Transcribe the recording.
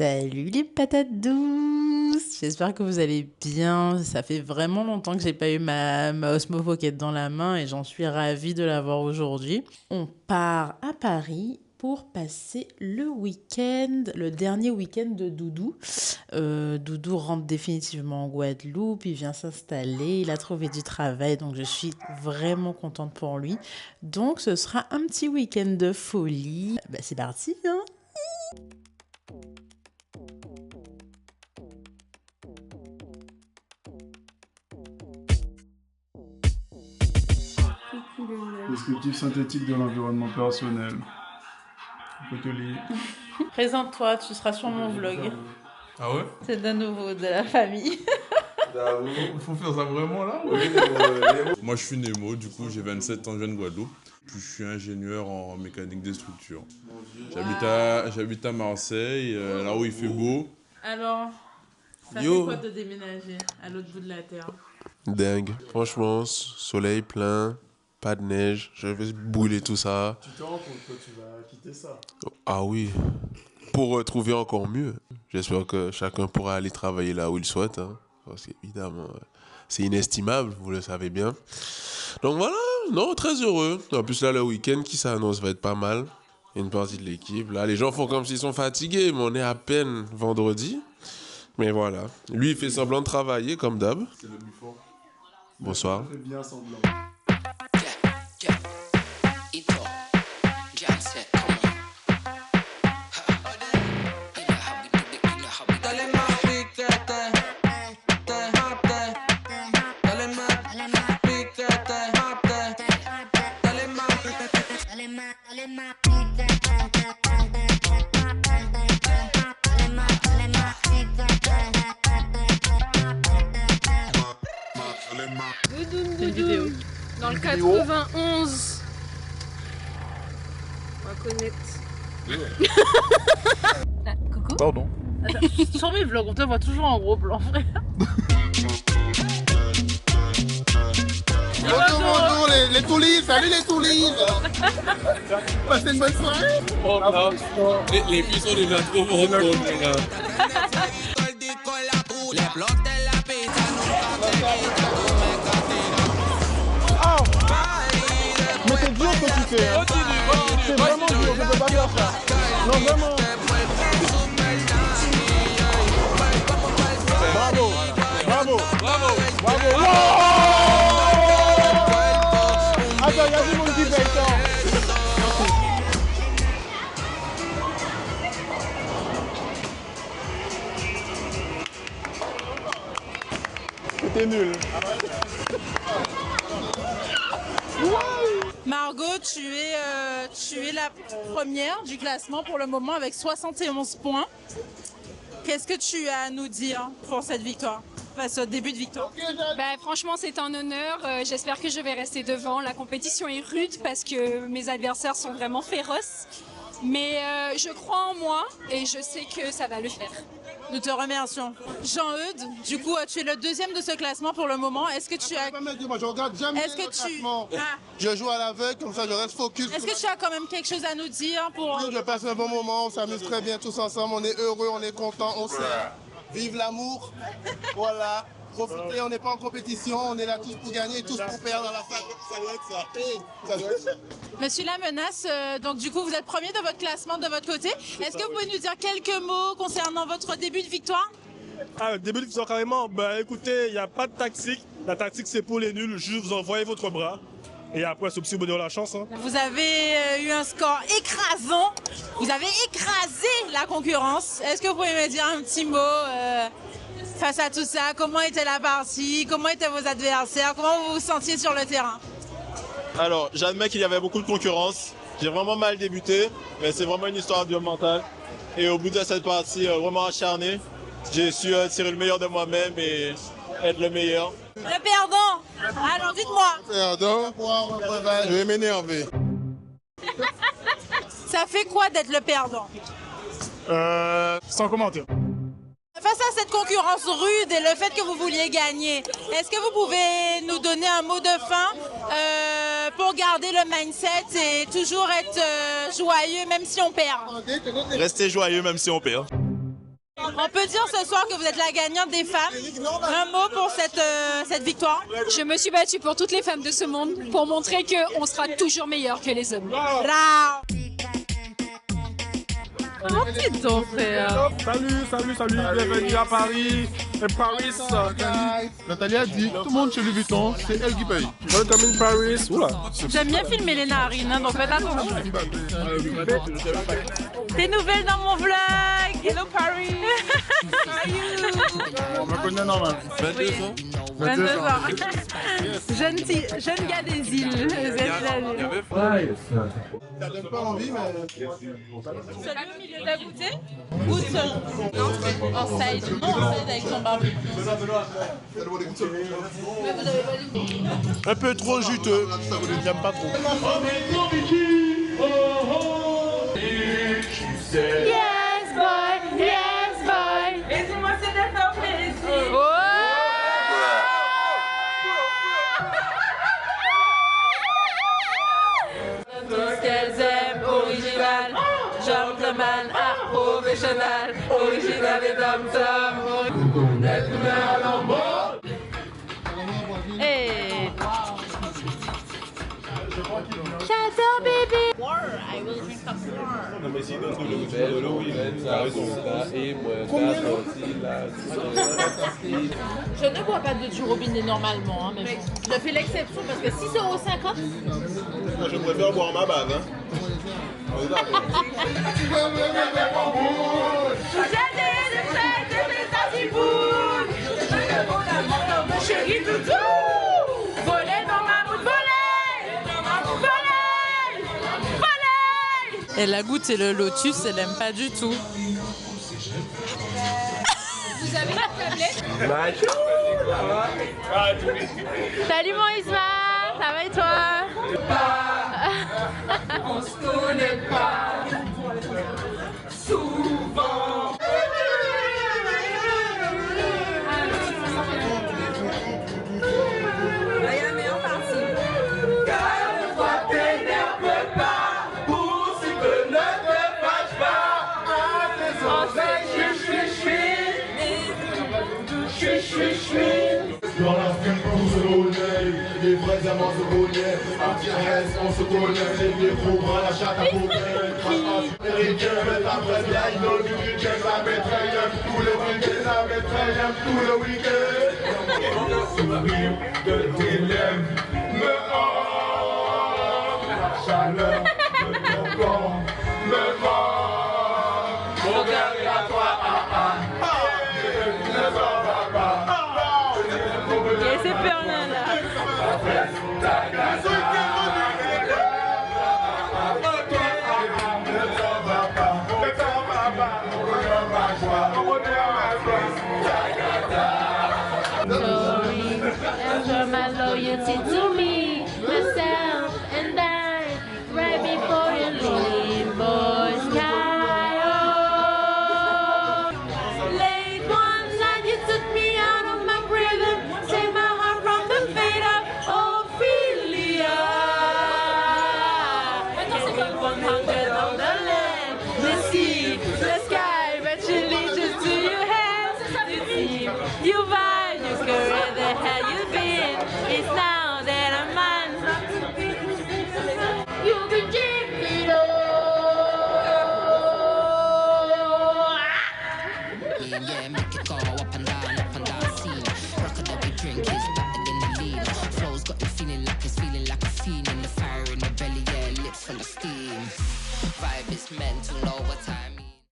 Salut les patates douces, j'espère que vous allez bien. Ça fait vraiment longtemps que j'ai pas eu ma Osmo Pocket dans la main et j'en suis ravie de l'avoir aujourd'hui. On part à Paris pour passer le week-end, le dernier week-end de Doudou. Doudou rentre définitivement en Guadeloupe, il vient s'installer, il a trouvé du travail, donc je suis vraiment contente pour lui. Donc ce sera un petit week-end de folie. C'est parti, hein! Descriptif synthétique de l'environnement opérationnel. On peut te lire. Présente-toi, tu seras sur mon vlog. Ah ouais? C'est de nouveau de la famille. Il faut faire ça vraiment là? Moi je suis Nemo, du coup j'ai 27 ans, je viens de Guadeloupe. Puis je suis ingénieur en mécanique des structures. J'habite à Marseille, là où il fait beau. Alors, ça fait quoi de déménager à l'autre bout de la terre? Dingue. Franchement, soleil plein, pas de neige, je vais brûler tout ça. Tu te rends compte que tu vas quitter ça? Ah oui, pour retrouver encore mieux. J'espère que chacun pourra aller travailler là où il souhaite. Hein, parce qu'évidemment, c'est inestimable, vous le savez bien. Donc voilà, non, très heureux. En plus là, le week-end qui s'annonce va être pas mal. Une partie de l'équipe. Là, les gens font comme s'ils sont fatigués, mais on est à peine vendredi. Mais voilà. Lui, il fait semblant de travailler, comme d'hab. C'est le before. Bonsoir. Fais bien semblant. C'est une vidéo. Dans le 91. On va connecter. Coucou. Pardon. Sur mes vlogs, on te voit toujours en gros plan, frère. Bonjour les toulis, salut les toulis. Passez une bonne soirée. Oh non, les filles sont déjà trop bonnes. Mais c'est dur ce que tu fais. Hein. C'est vraiment dur, je peux pas faire ça. Non, vraiment. Bravo, bravo, bravo, bravo. Attends, il y a du monde qui fait ça. C'était nul. Margot, tu es la première du classement pour le moment avec 71 points. Qu'est-ce que tu as à nous dire pour cette victoire, face au début de victoire? Franchement, c'est un honneur. J'espère que je vais rester devant. La compétition est rude parce que mes adversaires sont vraiment féroces. Mais je crois en moi et je sais que ça va le faire. Nous te remercions. Jean-Eudes, du coup, tu es le deuxième de ce classement pour le moment. Est-ce que tu as... Moi, je regarde jamais Est-ce que le tu... classement. Ah. Je joue à l'aveugle, comme ça je reste focus. Est-ce que tu as quand même quelque chose à nous dire pour... Oui, je passe un bon moment, on s'amuse très bien tous ensemble, on est heureux, on est content, on s'aime. Vive l'amour. Voilà. Profitez, on n'est pas en compétition, on est là tous pour gagner, tous pour perdre à la fin. Ça doit être ça. Ça doit être ça. Monsieur Lamenasse, donc du coup, vous êtes premier de votre classement de votre côté. Est-ce que vous pouvez nous dire quelques mots concernant votre début de victoire? Ah, début de victoire carrément. Écoutez, il n'y a pas de tactique. La tactique, c'est pour les nuls. Juste vous envoyez votre bras. Et après, c'est aussi vous donner la chance. Hein. Vous avez eu un score écrasant. Vous avez écrasé la concurrence. Est-ce que vous pouvez me dire un petit mot face à tout ça? Comment était la partie? Comment étaient vos adversaires? Comment vous vous sentiez sur le terrain? Alors, j'admets qu'il y avait beaucoup de concurrence. J'ai vraiment mal débuté, mais c'est vraiment une histoire de mental. Et au bout de cette partie vraiment acharnée, j'ai su tirer le meilleur de moi-même et être le meilleur. Le perdant! Alors dites-moi! Pardon, je vais m'énerver. Ça fait quoi d'être le perdant? Sans commentaire. Face à cette concurrence rude et le fait que vous vouliez gagner, est-ce que vous pouvez nous donner un mot de fin pour garder le mindset et toujours être joyeux même si on perd? Restez joyeux même si on perd. On peut dire ce soir que vous êtes la gagnante des femmes. Un mot pour cette victoire. Je me suis battue pour toutes les femmes de ce monde pour montrer qu'on sera toujours meilleur que les hommes. Bravo. Comment tu ton frère? Salut, bienvenue à Paris. Et Paris. Nathalie a dit, tout le monde chez Louis Vuitton, c'est elle qui paye. Welcome in Paris. Oula. J'aime bien filmer les narines, hein, donc faites attention. T'es nouvelle dans mon vlog. Hello Paris. How are you? On me connaît normal. 22 ans. 22 ans. Jeune gars des îles. Ça donne pas envie, mais... Celui au milieu t'as goûté? Goûte en side. Non, en side avec ton barbecue. Un peu trop juteux, j'aime pas trop. Yes boy, yes boy. Laissez-moi se faire plaisir. Oh! Tout ce qu'elles aiment, original, gentleman, professionnel, original et dom-tom. Hey! J'adore bébé! I will drink some more. Non, mais si dans le lot, il aime ça, et moi, Je ne bois pas de jus robinet normalement, hein, mais bon. Je fais l'exception parce que 6,50 €. Je préfère boire ma bave. Hein. Chérie toutou, voler dans ma moute, voler. Elle a goûté le lotus, elle aime pas du tout. Vous avez la tablette? Salut mon Isma, ça va et toi? On se connaît pas souvent. Là, il y a la meilleure partie. Calme-toi, t'énerve pas, ou si peu ne te fâche pas. Dans la semaine on se connaît, les vrais amants se connaissent. Anti-RS, on se connaît, les vieux gros bras, la chatte à paupières. Américain, mais la vraie vieille, nos week-ends, la maîtresse, j'aime tous les week-ends, la maîtresse, j'aime tous les week-ends. Le sourire de dilemme me hante, la chaleur de ton corps me manque. Mon cœur est à toi, ne s'en va pas. Et c'est Perlin là. Ensure my loyalty to me, myself, and I, right before you leave, boy sky. Oh, late one night you took me out of my prison, saved my heart from the fate of Ophelia. Take 100 on the land, the sea, the sky, but she reaches to your hands. You seem, you vibe, you career, the hell you've been. It's now that I'm mine. You can keep it all. Yeah, make it go up and down scene. Rock it up, we drink is better than the lean. Flow's got me feeling like a fiend. In the fire in the belly, yeah, lips full of steam. Vibe is meant to know what I mean.